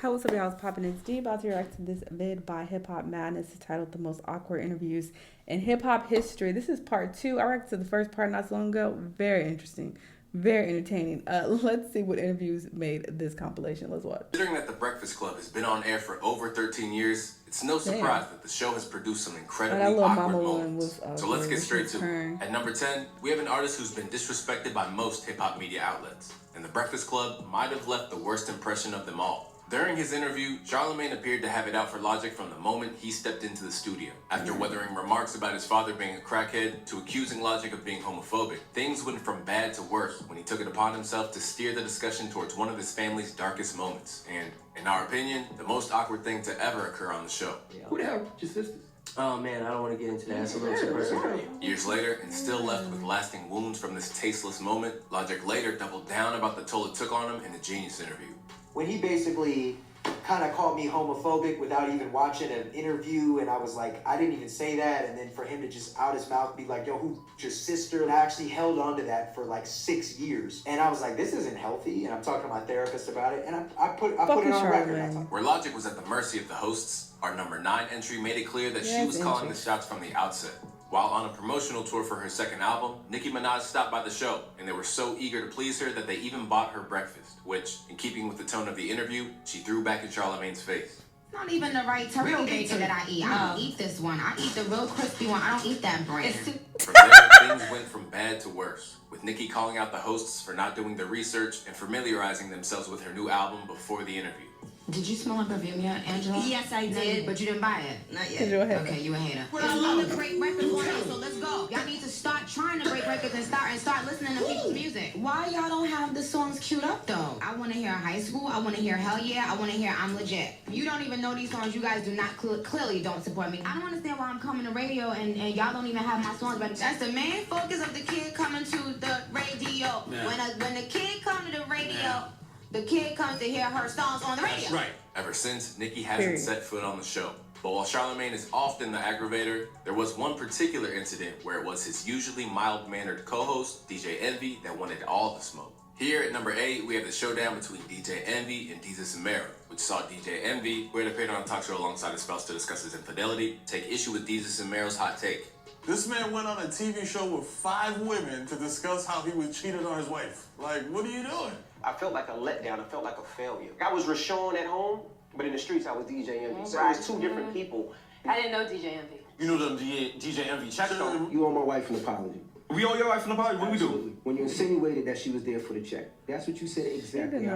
How what's up, y'all? It's poppin'. It's D about to react to this vid by Hip Hop Madness titled "The Most Awkward Interviews in Hip Hop History." This is part two. I reacted to the first part not so long ago. Very interesting, very entertaining. Let's see what interviews made this compilation. Let's watch. Considering that The Breakfast Club has been on air for over 13 years, it's no surprise that the show has produced some incredibly awkward moments. So let's get straight to it. At number 10, we have an artist who's been disrespected by most hip-hop media outlets, and The Breakfast Club might have left the worst impression of them all. During his interview, Charlamagne appeared to have it out for Logic from the moment he stepped into the studio. After weathering remarks about his father being a crackhead to accusing Logic of being homophobic, things went from bad to worse when he took it upon himself to steer the discussion towards one of his family's darkest moments, and, in our opinion, the most awkward thing to ever occur on the show. Who the hell? Your sisters? Oh man, I don't want to get into that. It's a little too personal. Years later, and still left with lasting wounds from this tasteless moment, Logic later doubled down about the toll it took on him in the Genius interview. When he basically kind of called me homophobic without even watching an interview, and I was like, I didn't even say that, and then for him to just out his mouth be like, yo, who's your sister? And I actually held on to that for like 6 years, and I was like, this isn't healthy, and I'm talking to my therapist about it, and I put it on record. Where Logic was at the mercy of the hosts, our number 9 entry made it clear that she was calling the shots from the outset. While on a promotional tour for her second album, Nicki Minaj stopped by the show, and they were so eager to please her that they even bought her breakfast, which, in keeping with the tone of the interview, she threw back in Charlamagne's face. Not even the right turkey bacon that I eat. I don't eat this one. I eat the real crispy one. I don't eat that brand. From there, things went from bad to worse, with Nicki calling out the hosts for not doing their research and familiarizing themselves with her new album before the interview. Did you smell my perfume yet, Angela? Yes, I did. But you didn't buy it? Not yet. Okay, you a hater. I love to break records on it, so let's go. Y'all need to start trying to break records and start listening to people's music. Why y'all don't have the songs queued up, though? I want to hear High School. I want to hear Hell Yeah. I want to hear I'm Legit. You don't even know these songs. You guys do not clearly don't support me. I don't understand why I'm coming to radio and y'all don't even have my songs ready. That's the main focus of the kid coming to the radio. Yeah. When the kid comes to the radio, the kid comes to hear her songs on the radio. That's right. Ever since, Nicki hasn't set foot on the show. But while Charlamagne is often the aggravator, there was one particular incident where it was his usually mild-mannered co-host, DJ Envy, that wanted all the smoke. Here at number 8, we have the showdown between DJ Envy and Desus Mero, which saw DJ Envy, who had appeared on a talk show alongside his spouse to discuss his infidelity, take issue with Desus Mero's hot take. This man went on a TV show with 5 women to discuss how he was cheated on his wife. Like, what are you doing? I felt like a letdown. I felt like a failure. I was Rashawn at home, but in the streets I was DJ Envy. So it was 2 different people. I didn't know DJ Envy. You know them DJ Envy checks on. You owe my wife an apology. We owe your wife an apology? What we do? When you insinuated that she was there for the check. That's what you said exactly.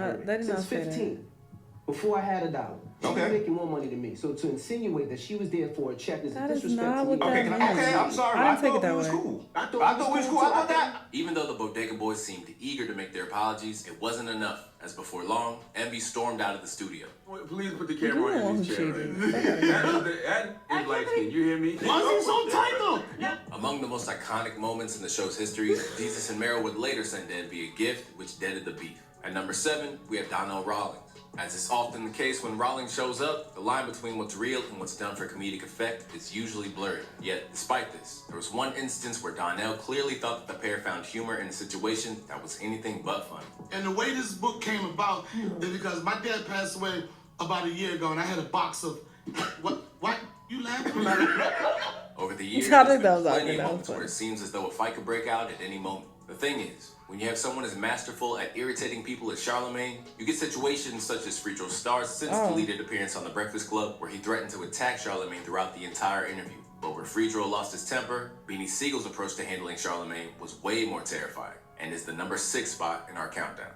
Since 15. Before I had $1. She was making more money than me. So to insinuate that she was there for a check is a disrespect to me. Okay, I'm sorry. I didn't take it that way. Cool. I thought we was cool. I thought that. Even though the Bodega Boys seemed eager to make their apologies, it wasn't enough, as before long, Envy stormed out of the studio. Please put the camera on his chair. That is light skin. You hear me? Why is he so tight though? Among the most iconic moments in the show's history, Desus and Mero would later send Envy a gift, which deaded the beef. At number 7, we have Donnell Rawlings. As is often the case when Rawlings shows up, the line between what's real and what's done for comedic effect is usually blurred. Yet, despite this, there was one instance where Donnell clearly thought that the pair found humor in a situation that was anything but funny. And the way this book came about is because my dad passed away about a year ago, and I had a box of what you laughing at? Over the years, there's been plenty of moments where it seems as though a fight could break out at any moment. The thing is, when you have someone as masterful at irritating people as Charlamagne, you get situations such as Free Throw Star's since deleted appearance on The Breakfast Club, where he threatened to attack Charlamagne throughout the entire interview. But where Free Throw lost his temper, Beanie Siegel's approach to handling Charlamagne was way more terrifying, and is the number 6 spot in our countdown.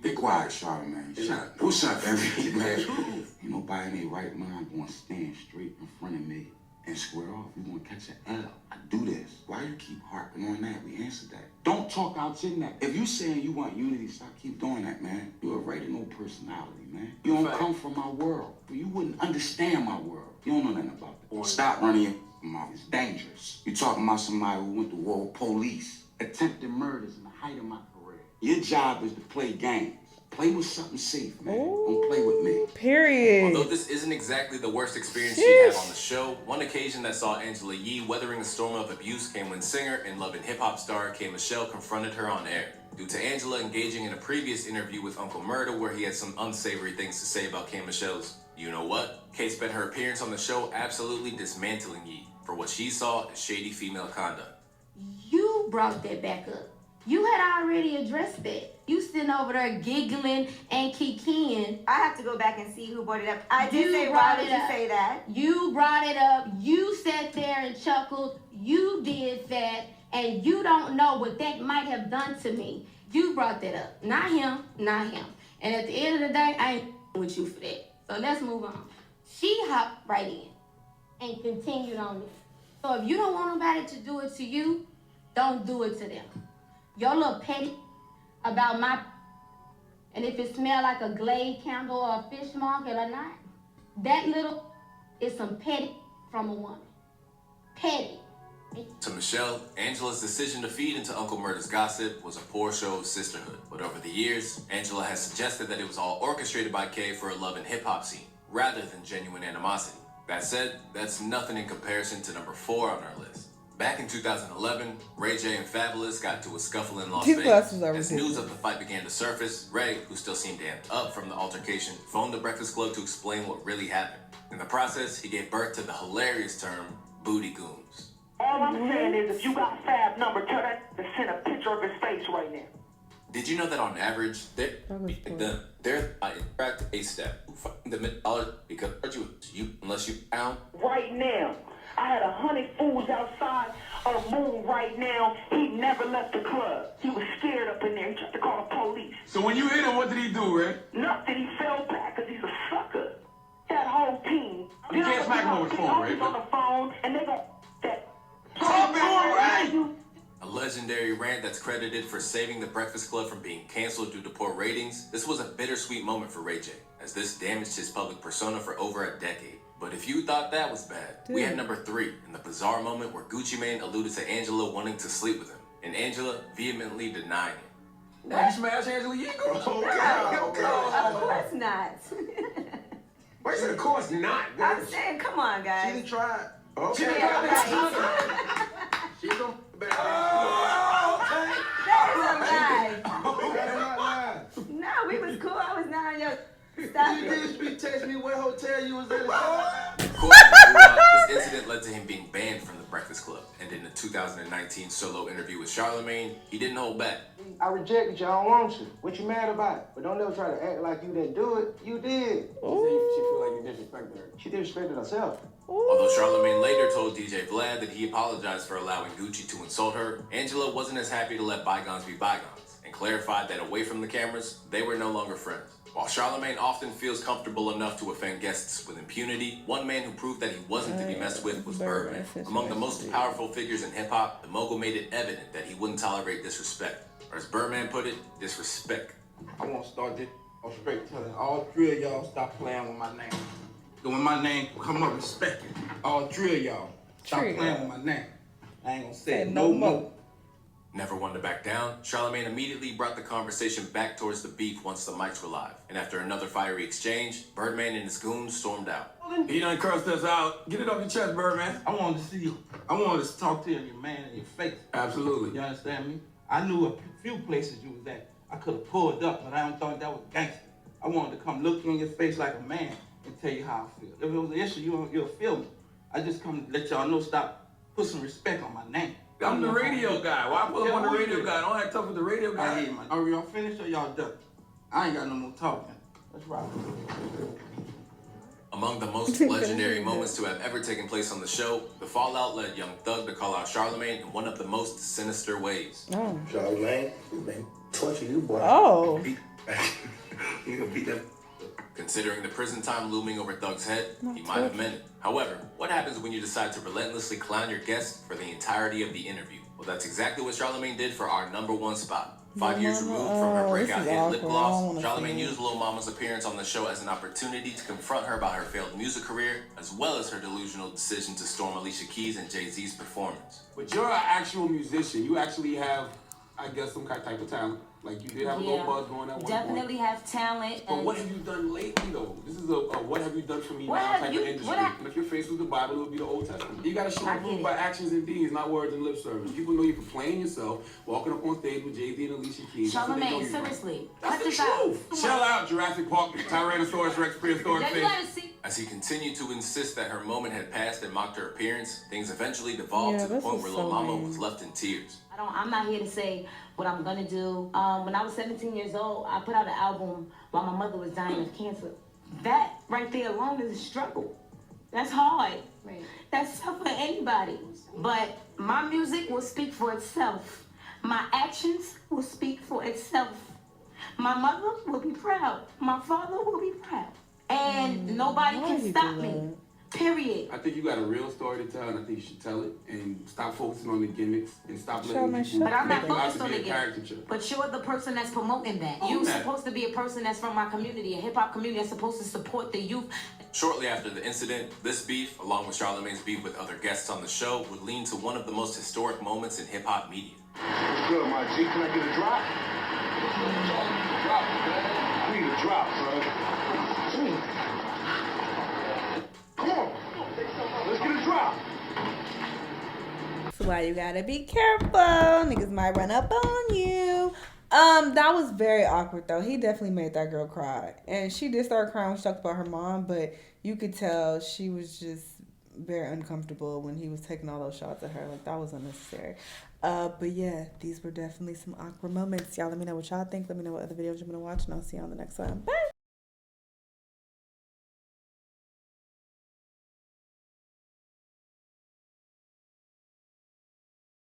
Be quiet, Charlamagne. What's up, Envy, man? Ain't nobody in their right mind gonna stand straight in front of me and square off. You gonna catch an L. I do this. Why you keep harping on that? We answered that. Don't talk out your neck. If you saying you want unity, stop keep doing that, man. You're a no personality, man. You don't come from my world. You wouldn't understand my world. You don't know nothing about it. Stop running your mouth. It's dangerous. You talking about somebody who went to war with police, attempted murders in the height of my career. Your job is to play games. Play with something safe, man. Don't play with me. Period. Although this isn't exactly the worst experience she had on the show, one occasion that saw Angela Yee weathering a storm of abuse came when singer and Love and Hip Hop star K. Michelle confronted her on air. due to Angela engaging in a previous interview with Uncle Murda where he had some unsavory things to say about K. Michelle's You Know What. K spent her appearance on the show absolutely dismantling Yee for what she saw as shady female conduct. You brought that back up. You had already addressed that. You sitting over there giggling and kikiing. I have to go back and see who brought it up. I did say, why did you say that? You brought it up. You sat there and chuckled. You did that. And you don't know what that might have done to me. You brought that up. Not him. Not him. And at the end of the day, I ain't with you for that. So let's move on. She hopped right in and continued on it. So if you don't want nobody to do it to you, don't do it to them. Your little petty about my, and if it smell like a Glade candle or a fish market or not, that little is some petty from a woman. Petty. To Michelle, Angela's decision to feed into Uncle Murda's gossip was a poor show of sisterhood. But over the years, Angela has suggested that it was all orchestrated by K for a love and hip-hop scene, rather than genuine animosity. That said, that's nothing in comparison to number 4 on our list. Back in 2011, Ray J and Fabulous got into a scuffle in Las Vegas. As news of the fight began to surface, Ray, who still seemed amped up from the altercation, phoned the Breakfast Club to explain what really happened. In the process, he gave birth to the hilarious term, booty goons. All I'm saying is, if you got Fab number, tell that to send a picture of his face right now. Did you know that on average, they're interact a step the $1 because you unless you down? Right now. I had 100 fools outside of Moon right now. He never left the club. He was scared up in there. He tried to call the police. So when you hit him, what did he do, Ray? Nothing. He fell back because he's a sucker. That whole team. You can't smack him over the phone, Ray. On the phone, and they go that. A legendary rant that's credited for saving the Breakfast Club from being canceled due to poor ratings. This was a bittersweet moment for Ray J, as this damaged his public persona for over a decade. But if you thought that was bad, we had number 3 in the bizarre moment where Gucci Mane alluded to Angela wanting to sleep with him, and Angela vehemently denying it. Now you smash Angela Yee? Of course not. Why you said of course not? I'm saying, come on, guys. She done tried. Okay. She She's on. That is a lie. No, we was cool. I was not on your stuff. You did text me what hotel you was at. This incident led to him being banned from the Breakfast Club, and in the 2019 solo interview with Charlamagne, he didn't hold back. I rejected you. I don't want you. What you mad about? But don't ever try to act like you didn't do it. You did. She feel like you disrespected her. She disrespected herself. Although Charlamagne later told DJ Vlad that he apologized for allowing Gucci to insult her, Angela wasn't as happy to let bygones be bygones, and clarified that away from the cameras, they were no longer friends. While Charlamagne often feels comfortable enough to offend guests with impunity, one man who proved that he wasn't to be messed with was Birdman. Among the most powerful figures in hip-hop, the mogul made it evident that he wouldn't tolerate disrespect. Or as Birdman put it, disrespect. I want to start this on straight telling all 3 of y'all stop playing with my name. When my name come up, respect it. All 3 of y'all stop playing with my name. I ain't gonna say it no more. Never one to back down, Charlamagne immediately brought the conversation back towards the beef once the mics were live. And after another fiery exchange, Birdman and his goons stormed out. He done cursed us out. Get it off your chest, Birdman. I wanted to see you. I wanted to talk to you, your man, in your face. Absolutely. You understand me? I knew a few places you was at. I could have pulled up, but I don't think that was gangster. I wanted to come look you in your face like a man and tell you how I feel. If it was an issue, you'll feel me. I just come to let y'all know, stop, put some respect on my name. I'm the radio guy. Why put him on the radio guy? I don't have to talk with the radio guy. I hear, man. Are y'all finished or y'all done? I ain't got no more talking. Let's rock. Among the most legendary moments to have ever taken place on the show, the fallout led Young Thug to call out Charlamagne in one of the most sinister ways. Oh. Charlamagne, man, torture you, boy. Oh. You gonna beat them. Considering the prison time looming over Thug's head, he might have meant it. However, what happens when you decide to relentlessly clown your guest for the entirety of the interview? Well, that's exactly what Charlamagne did for our number 1 spot. 5 years removed from her breakout hit Lip Gloss, Charlamagne used Lil Mama's appearance on the show as an opportunity to confront her about her failed music career, as well as her delusional decision to storm Alicia Keys and Jay-Z's performance. But you're an actual musician. You actually have, I guess, some kind of type of talent. Like, you did have a little buzz going at one Definitely point. have talent. But what have you done lately, though? This is a what have you done for me now type of industry. And if your face was the Bible, it would be the Old Testament. You gotta show proof by actions and deeds, not words and lip service. People know you for playing yourself, walking up on stage with Jay-Z and Alicia Keys. Charlamagne, seriously. That's the truth. Shell out, Jurassic Park, Tyrannosaurus Rex, prehistoric face. As he continued to insist that her moment had passed and mocked her appearance, things eventually devolved to the point where Lil Mama was left in tears. I'm not here to say what I'm gonna do. When I was 17 years old, I put out an album while my mother was dying of cancer. That right there alone is a struggle. That's hard. Right. That's tough for anybody. But my music will speak for itself. My actions will speak for itself. My mother will be proud. My father will be proud. And nobody can stop me. Period. I think you got a real story to tell, and I think you should tell it, and stop focusing on the gimmicks, and stop letting people But I'm not make you out focused to on be the a gimmicks. caricature. But you're the person that's promoting that. You're supposed to be a person that's from my community, a hip-hop community that's supposed to support the youth. Shortly after the incident, this beef, along with Charlamagne's beef with other guests on the show, would lead to one of the most historic moments in hip-hop media. What's good, my G? Can I get a drop? Drop, man. I need a drop, son. Come on. Let's get a drop. That's why you gotta be careful. Niggas might run up on you. That was very awkward though. He definitely made that girl cry. And she did start crying when she talked about her mom, but you could tell she was just very uncomfortable when he was taking all those shots at her. Like, that was unnecessary. But yeah, these were definitely some awkward moments. Y'all let me know what y'all think. Let me know what other videos you're gonna watch, and I'll see you on the next one. Bye.